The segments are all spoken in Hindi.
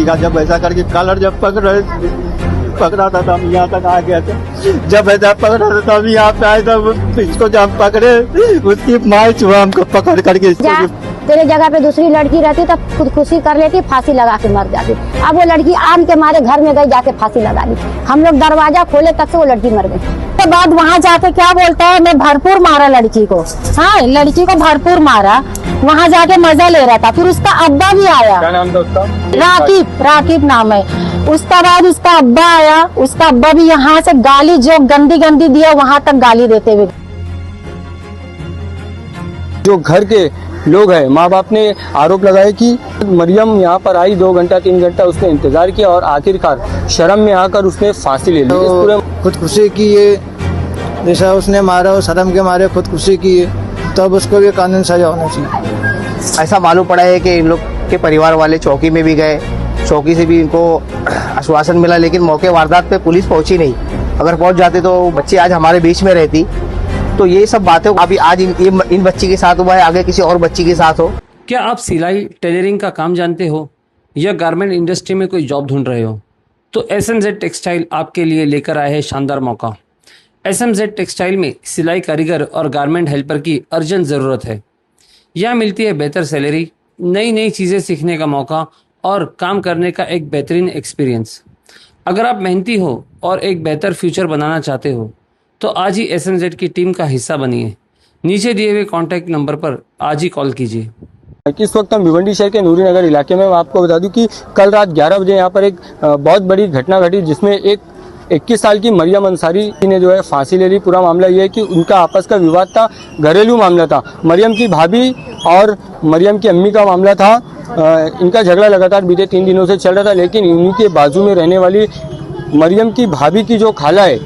का जब ऐसा करके कलर जब पकड़ा था तो हम यहाँ तक आ गए थे। जब ऐसा पकड़ा था तो हम यहाँ पे आए थे, इसको जब हम पकड़े उसकी मार चुहा हमको पकड़ करके। तेरे जगह पे दूसरी लड़की रहती तब खुदकुशी कर लेती, फांसी लगा के मर जाती। अब वो लड़की आम के मारे घर में गई, जाके फांसी लगा ली। हम लोग दरवाजा खोले तक से वो लड़की मर गई। के बाद वहाँ जाके क्या बोलता है, मैं भरपूर मारा लड़की को। हाँ, लड़की को भरपूर मारा, वहाँ जाके मजा ले रहा था। फिर उसका अब्बा भी आया। क्या नाम था उसका? राकिब नाम है। उसका बाद उसका अब्बा आया, उसका अब्बा भी यहाँ से गाली जो गंदी दिया वहाँ तक गाली देते हुए। जो घर के लोग हैं, माँ बाप ने आरोप लगाया कि मरियम यहाँ पर आई, 2 घंटा 3 घंटा उसने इंतजार किया और आखिरकार शर्म में आकर उसने फांसी ले ली। इस पूरे खुदकुशी की है, जैसा उसने मारा और शर्म के मारे खुदकुशी की है, तब उसको भी कानून सजा होना चाहिए। ऐसा मालूम पड़ा है कि इन लोग के परिवार वाले चौकी में भी गए, चौकी से भी इनको आश्वासन मिला, लेकिन मौके वारदात पे पुलिस पहुंची नहीं। अगर पहुंच जाते तो बच्ची आज हमारे बीच में रहती। तो ये सब बातें अभी आज इन बच्ची के साथ हुआ है, आगे किसी और बच्ची के साथ हो। क्या आप सिलाई टेलरिंग का काम जानते हो या गारमेंट इंडस्ट्री में कोई जॉब ढूंढ रहे हो? तो SMZ टेक्सटाइल आपके लिए लेकर आए हैं शानदार मौका। SMZ टेक्सटाइल में सिलाई कारीगर और गारमेंट हेल्पर की अर्जेंट ज़रूरत है। यहाँ मिलती है बेहतर सैलरी, नई चीज़ें सीखने का मौका और काम करने का एक बेहतरीन एक्सपीरियंस। अगर आप मेहनती हो और एक बेहतर फ्यूचर बनाना चाहते हो तो आज ही SMZ की टीम का हिस्सा बनिए। नीचे दिए हुए कॉन्टैक्ट नंबर पर आज ही कॉल कीजिए। इस वक्त हम भिवंडी शहर के नूरी नगर इलाके में, मैं आपको बता दूं कि कल रात 11 बजे यहाँ पर एक बहुत बड़ी घटना घटी, जिसमें एक 21 साल की मरियम अंसारी ने जो है फांसी ले ली। पूरा मामला ये है कि उनका आपस का विवाद था, घरेलू मामला था। मरियम की भाभी और मरियम की अम्मी का मामला था। इनका झगड़ा लगातार बीते 3 दिनों से चल रहा था, लेकिन इन्हीं के बाजू में रहने वाली मरियम की भाभी की जो खाला है,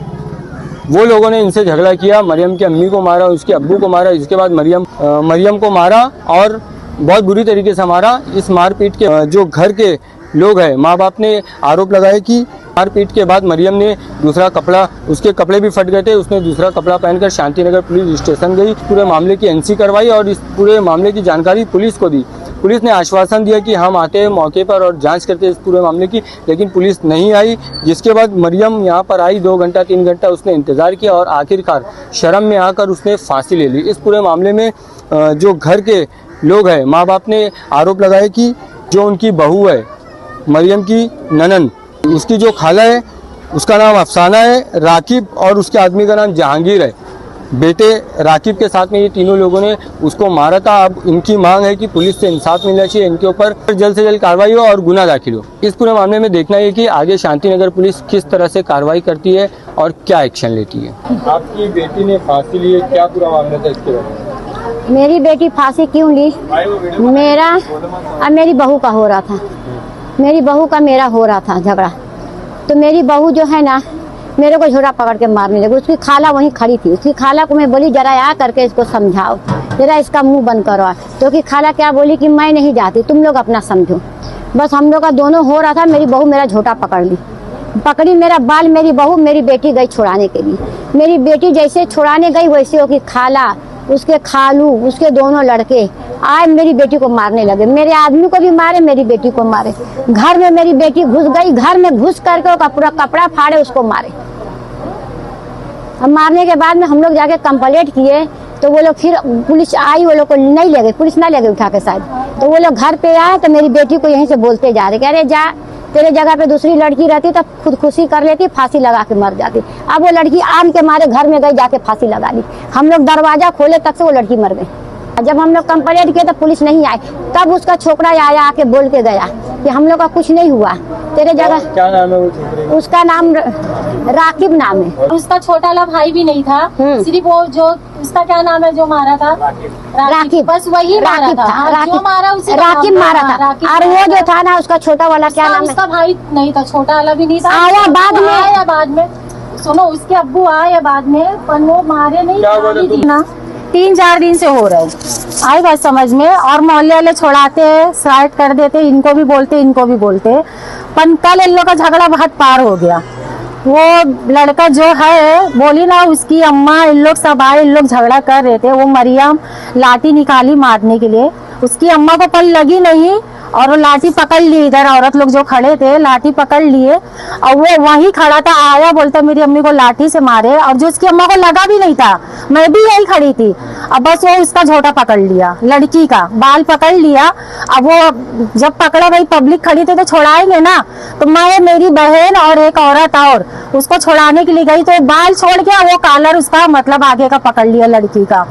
वो लोगों ने इनसे झगड़ा किया, मरियम की अम्मी को मारा, उसके अब्बू को मारा। इसके बाद मरियम को मारा और बहुत बुरी तरीके से मारा। इस मारपीट के जो घर के लोग हैं, माँ बाप ने आरोप लगाया कि मारपीट के बाद मरियम ने दूसरा कपड़ा, उसके कपड़े भी फट गए थे, उसने दूसरा कपड़ा पहनकर शांतिनगर पुलिस स्टेशन गई, पूरे मामले की NC करवाई और इस पूरे मामले की जानकारी पुलिस को दी। पुलिस ने आश्वासन दिया कि हम आते हैं मौके पर और जांच करते हैं इस पूरे मामले की, लेकिन पुलिस नहीं आई। जिसके बाद मरियम यहाँ पर आई, 2 घंटा 3 घंटा उसने इंतज़ार किया और आखिरकार शर्म में आकर उसने फांसी ले ली। इस पूरे मामले में जो घर के लोग हैं, माँ बाप ने आरोप लगाया कि जो उनकी बहू है, मरियम की ननन, उसकी जो खाला है उसका नाम अफसाना है, राकिब और उसके आदमी का नाम जहांगीर है। बेटे राकिब के साथ में ये तीनों लोगों ने उसको मारा था। अब इनकी मांग है कि पुलिस से इंसाफ मिलना चाहिए, इनके ऊपर जल्द से जल्द कार्रवाई हो और गुना दाखिल हो। इस पूरे मामले में देखना है कि आगे शांतिनगर पुलिस किस तरह से कार्रवाई करती है और क्या एक्शन लेती है। आपकी बेटी ने फांसी ली है, क्या पूरा मामला था इसके बारे में? मेरी बेटी फांसी क्यों ली? मेरा अब मेरी बहू का हो रहा था, मेरी बहू का मेरा हो रहा था झगड़ा। तो मेरी बहू जो है ना, मेरे को झोरा पकड़ के मारने लगी। उसकी खाला वहीं खड़ी थी, उसकी खाला को मैं बोली जरा आ करके इसको समझाओ, जरा इसका मुंह बंद करो। तो कि खाला क्या बोली कि मैं नहीं जाती, तुम लोग अपना समझो। बस हम लोग का दोनों हो रहा था। मेरी बहू मेरा झोटा पकड़ी मेरा बाल। मेरी बहू मेरी बेटी गई छुड़ाने के लिए। मेरी बेटी जैसे छुड़ाने गई वैसे हो कि खाला, उसके खालू, उसके दोनों लड़के आए मेरी बेटी को मारने लगे। मेरे आदमी को भी मारे, मेरी बेटी को मारे। घर में मेरी बेटी घुस गई, घर में घुस करके पूरा कपड़ा फाड़े, उसको मारे। अब मारने के बाद में हम लोग जाके कंप्लेंट किए तो वो लोग फिर पुलिस आई, वो लोग को नहीं ले गई, पुलिस ना ले गई उठा के शायद। तो वो लोग घर पे आए तो मेरी बेटी को यहीं से बोलते जा रहे, कह रहे जा, तेरे जगह पे दूसरी लड़की रहती तब खुदकुशी कर लेती, फांसी लगा के मर जाती। अब वो लड़की आम के मारे घर में गई, जाके फांसी लगा ली। हम लोग दरवाजा खोले तक से वो लड़की मर गई। जब हम लोग कंप्लेंट किए तो पुलिस नहीं आई, तब उसका छोकरा आया, आके बोल के गया कि हम लोग का कुछ नहीं हुआ, तेरे जगह। क्या नाम है वो छोकरे? उसका नाम राकिब नाम है। उसका छोटा वाला भाई भी नहीं था, सिर्फ वो जो उसका क्या नाम है जो मारा था, राकिब। बस वही मारा था, जो मारा उसे राकिब मारा था। और वो जो था ना उसका छोटा वाला क्या नाम है? उसका भाई नहीं था, छोटा वाला भी नहीं था। आया बाद में, सुनो उसके अब्बू आए बाद में, पर वो मारे नहीं ना। 3-4 दिन से हो रहे आई बात समझ में। और मोहल्ले वाले छोड़ाते, साइड कर देते, इनको भी बोलते। पर कल इन लोग का झगड़ा बहुत पार हो गया। वो लड़का जो है बोली ना, उसकी अम्मा, इन लोग सब आए, इन लोग झगड़ा कर रहे थे। वो मरियम लाठी निकाली मारने के लिए, उसकी अम्मा को पल लगी नहीं और वो लाठी पकड़ ली, इधर औरत लोग जो खड़े थे लाठी पकड़ लिए और वो वहीं खड़ा था, आया बोलता मेरी अम्मी को लाठी से मारे, और जो उसकी अम्मा को लगा भी नहीं था, मैं भी यही खड़ी थी। अब बस वो उसका झोटा पकड़ लिया, लड़की का बाल पकड़ लिया। अब वो जब पकड़ा भाई पब्लिक खड़ी थी तो छोड़ाएंगे ना, तो मैं मेरी बहन और एक औरत और उसको छोड़ाने के लिए गई, तो बाल छोड़ के वो कॉलर उसका मतलब आगे का पकड़ लिया लड़की का।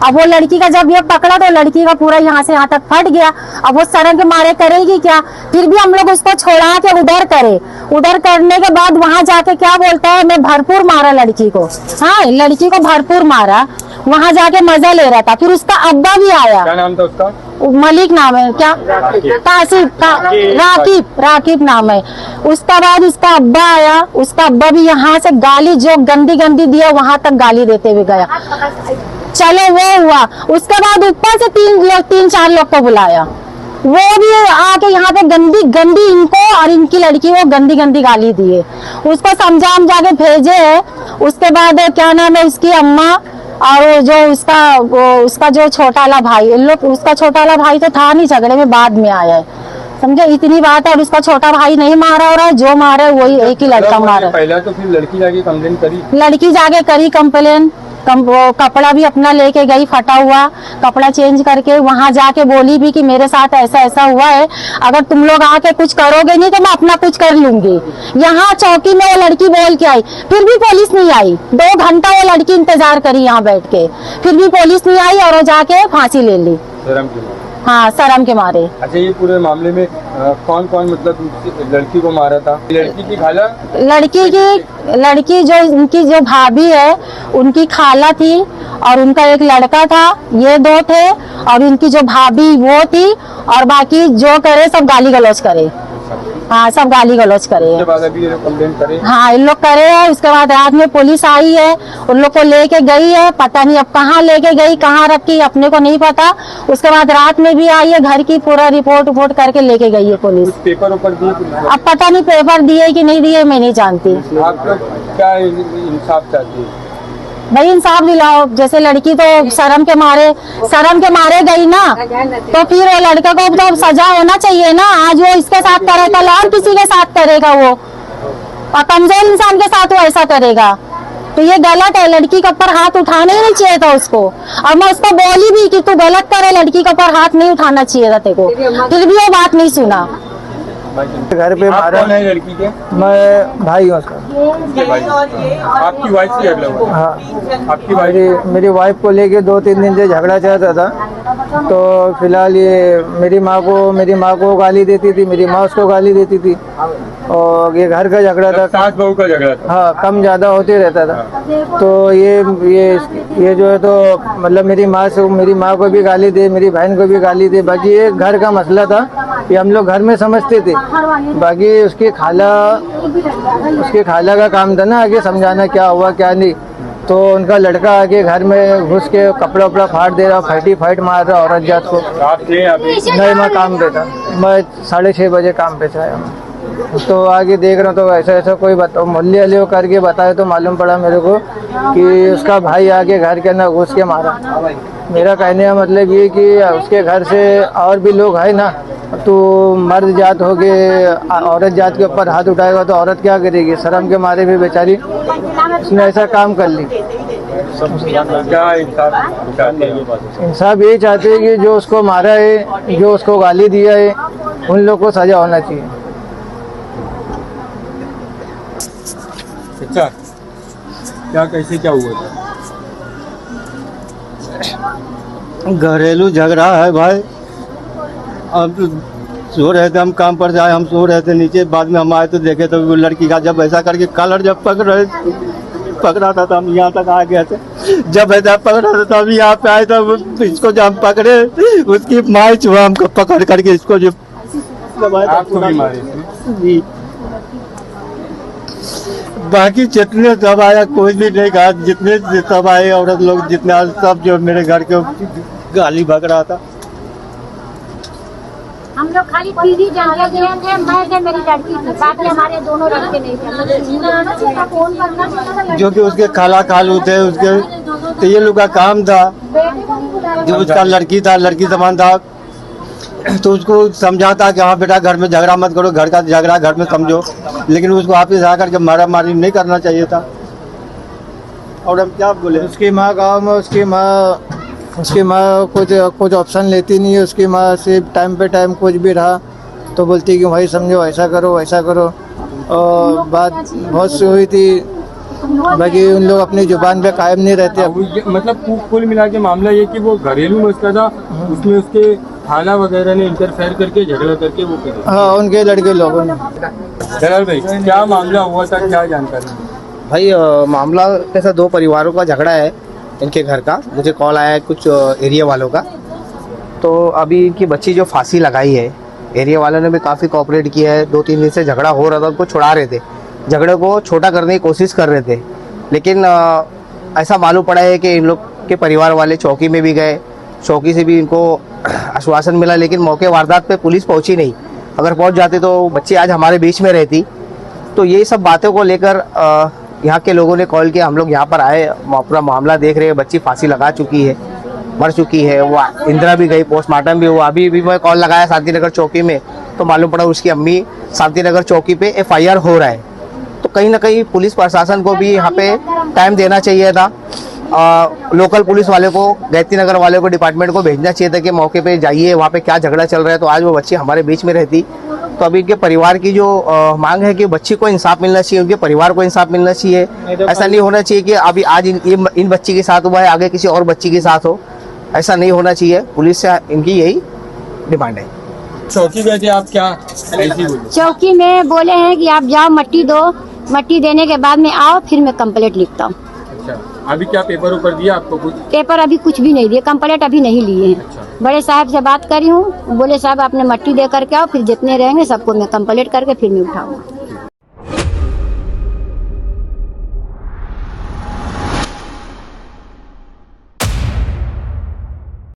अब वो लड़की का जब ये पकड़ा तो लड़की का पूरा यहाँ से यहाँ तक फट गया। अब वो शर्म के मारे करेगी क्या, फिर भी हम लोग उसको छोड़ा के उधर करे। उधर करने के बाद वहां जाके क्या बोलता है, मैं भरपूर मारा लड़की को, हाँ लड़की को भरपूर मारा, वहां जाके मजा ले रहा था। फिर उसका अब्बा भी आया, क्या नाम था उसका? मलिक नाम है, क्या राकिब नाम है। उसका बाद उसका अब्बा आया, उसका अब्बा भी यहाँ से गाली जो गंदी गंदी दिया वहां तक गाली देते हुए गया। चलो वो हुआ, उसके बाद ऊपर से तीन चार लोग को बुलाया, वो भी आके यहाँ पे गंदी गंदी इनको और इनकी लड़की को गंदी गंदी गाली दिए, उसको समझा के भेजे है। उसके बाद क्या नाम है उसकी अम्मा और जो उसका जो छोटा वाला भाई, इन लोग उसका छोटा वाला भाई तो था नहीं, झगड़े में बाद में आया है, समझे, इतनी बात है। और उसका छोटा भाई नहीं मारा हो रहा है, जो मारा है वही एक ही लड़का मारा। पहला तो फिर लड़की जाके कंप्लेन करी, लड़की जाके करी कंप्लेन, वो कपड़ा भी अपना लेके गई फटा हुआ, कपड़ा चेंज करके वहां जाके बोली भी कि मेरे साथ ऐसा ऐसा हुआ है, अगर तुम लोग आके कुछ करोगे नहीं तो मैं अपना कुछ कर लूंगी। यहाँ चौकी में वो लड़की बोल के आई, फिर भी पुलिस नहीं आई। 2 घंटा वो लड़की इंतजार करी यहाँ बैठ के, फिर भी पुलिस नहीं आई और वो जाके फांसी ले ली, शर्म के मारे। हाँ शर्म के मारे। अच्छा, ये पूरे मामले में कौन कौन मतलब लड़की को मारा था? लड़की की खाला, लड़की जो उनकी जो भाभी है उनकी खाला थी, और उनका एक लड़का था, ये 2 थे, और उनकी जो भाभी वो थी, और बाकी जो करे सब गाली गलौज करे, हाँ सब गाली गलौज करे। उसके बाद अभी ये लोग कंप्लेन करे, हाँ इन लोग करे है। उसके बाद रात में पुलिस आई है, उन लोग को लेके गई है, पता नहीं अब कहाँ लेके गई, कहाँ रखी, अपने को नहीं पता। उसके बाद रात में भी आई है, घर की पूरा रिपोर्ट करके लेके गई है पुलिस। पेपर ऊपर दिए, अब पता नहीं पेपर दिए कि नहीं दिए, मैं नहीं जानती। आप लोग क्या इंसाफ चाहती है? भाई इंसाफ दिलाओ, जैसे लड़की तो शर्म के मारे गई ना, तो फिर वो लड़का को तो सजा होना चाहिए ना। आज वो इसके साथ करे, कल और किसी के साथ करेगा वो, और कमजोर इंसान के साथ वो ऐसा करेगा, तो ये गलत है। लड़की के ऊपर हाथ उठाना ही नहीं चाहिए था उसको, और मैं उसको बोली भी कि तू गलत करे, लड़की के ऊपर हाथ नहीं उठाना चाहिए था तेरे को, फिर भी वो बात नहीं सुना। घर पे मारा। कौन है लड़की के? मैं भाई हूँ उसका। आपकी वाइफ से झगड़ा हुआ? हाँ, आपकी वाइफ, मेरी वाइफ को लेके 2-3 दिन से झगड़ा चलता था। तो फिलहाल ये मेरी माँ को गाली देती थी, मेरी माँ उसको गाली देती थी, और ये घर का झगड़ा था, सास बहू का झगड़ा था। हाँ कम ज़्यादा होते रहता था। तो ये जो है तो मतलब मेरी माँ को भी गाली दे, मेरी बहन को भी गाली दे। बाकी ये घर का मसला था, ये हम लोग घर में समझते थे। बाकी उसकी खाला का काम था ना आगे समझाना क्या हुआ क्या नहीं। तो उनका लड़का आके घर में घुस के कपड़ा उपड़ा फाड़ दे रहा, फाइट मार रहा औरत जात को। आप थे नहीं, मैं काम पे था, मैं 6:30 बजे काम पे से आया। तो आगे देख रहा हूँ तो ऐसा कोई मोहल्ले वाले करके बताया तो मालूम पड़ा मेरे को कि उसका भाई आके घर के अंदर घुस के मारा। मेरा कहने का मतलब ये कि उसके घर से और भी लोग हैं ना, तो मर्द जात हो गए, औरत जात के ऊपर हाथ उठाएगा तो औरत क्या करेगी? शर्म के मारे भी बेचारी उसने ऐसा काम कर ली। क्या इंसाफ यही चाहते हैं कि जो उसको मारा है, जो उसको गाली दिया है, उन लोग को सजा होना चाहिए। अच्छा, क्या हुआ था? घरेलू झगड़ा है भाई। अब सो रहे थे, हम काम पर जाए, हम सो रहे थे नीचे, बाद में हम आए तो देखे तो वो लड़की का जब ऐसा करके कॉलर जब पकड़ा था तो हम यहाँ तक आ गए थे। जब ऐसा पकड़ा था तब यहाँ पे आए तो इसको जब हम पकड़े, उसकी माँ चुहा हमको पकड़ करके इसको जो आपको भी मारे जी। बाकी जितने सब आया कोई भी नहीं कहा, जितने सब आए औरत लोग जितने सब जो मेरे घर के गाली बक रहा था। हम लोग खाली पीढ़ी जाने गए थे, मैं थे मेरी लड़की थी, बाकी हमारे दोनों लड़के नहीं थे। जो कि उसके खाला खालू थे उसके, तो ये लोग का काम था। जो उसका लड़की था, लड़की समान था, तो उसको समझाता कि हाँ बेटा घर में झगड़ा मत करो, घर का झगड़ा घर में समझो, लेकिन उसको वापस आकर के मारा मारी नहीं करना चाहिए था। और हम क्या बोले। उसकी माँ गांव में उसकी माँ कुछ ऑप्शन लेती नहीं है। उसकी माँ सिर्फ टाइम पे टाइम कुछ भी रहा तो बोलती कि भाई समझो, ऐसा करो वैसा करो। और बात बहुत सी हुई थी, बाकी उन लोग अपनी जुबान पे कायम नहीं रहते। मतलब कुल मिला के मामला ये कि वो घरेलू मसला था, उसमें उसके थाना वगैरह ने इंटरफेयर करके झगड़ा करके वो करे। हाँ, उनके लड़के लोगों ने। दलाल भाई, क्या मामला हुआ था, क्या जानकारी? भाई मामला कैसा, दो परिवारों का झगड़ा है इनके घर का। मुझे कॉल आया है कुछ एरिया वालों का। तो अभी इनकी बच्ची जो फांसी लगाई है, एरिया वालों ने भी काफ़ी कोऑपरेट किया है। 2-3 दिन से झगड़ा हो रहा था, उनको छुड़ा रहे थे, झगड़े को छोटा करने की कोशिश कर रहे थे। लेकिन ऐसा मालूम पड़ा है कि इन लोग के परिवार वाले चौकी में भी गए, चौकी से भी इनको आश्वासन मिला, लेकिन मौके वारदात पे पुलिस पहुंची नहीं। अगर पहुंच जाते तो बच्ची आज हमारे बीच में रहती। तो ये सब बातों को लेकर यहाँ के लोगों ने कॉल किया, हम लोग यहाँ पर आए, पूरा मामला देख रहे हैं। बच्ची फांसी लगा चुकी है, मर चुकी है, वो इंदिरा भी गई, पोस्टमार्टम भी हुआ। अभी भी मैं कॉल लगाया शांतिनगर चौकी में तो मालूम पड़ा उसकी अम्मी शांतिनगर चौकी पे FIR हो रहा है। तो कहीं ना कहीं पुलिस प्रशासन को भी यहाँ पे टाइम देना चाहिए था। लोकल पुलिस वाले को, गायत्री नगर वाले को, डिपार्टमेंट को भेजना चाहिए था कि मौके पे जाइए, वहाँ पे क्या झगड़ा चल रहा है। तो आज वो बच्ची हमारे बीच में रहती। तो अभी इनके परिवार की जो मांग है कि बच्ची को इंसाफ मिलना चाहिए, उनके परिवार को इंसाफ मिलना चाहिए। ऐसा नहीं होना चाहिए कि अभी आज इन बच्ची के साथ हुआ है, आगे किसी और बच्ची के साथ हो। ऐसा नहीं होना चाहिए। पुलिस से इनकी यही डिमांड है। चौकी गए थे आप, क्या ऐसी बोली? चौकी में बोले हैं कि आप जाओ मट्टी दो, मट्टी देने के बाद में आओ, फिर मैं कंप्लेंट लिखता हूँ। अच्छा, अभी क्या पेपर ऊपर दिया आपको कुछ? पेपर अभी कुछ भी नहीं दिए, कंप्लेंट अभी नहीं लिए हैं। अच्छा। बड़े साहब से बात करी हूँ, बोले साहब आपने मट्टी दे करके आओ, फिर जितने रहेंगे सबको मैं कंप्लेंट करके फिर मैं उठाऊंगा।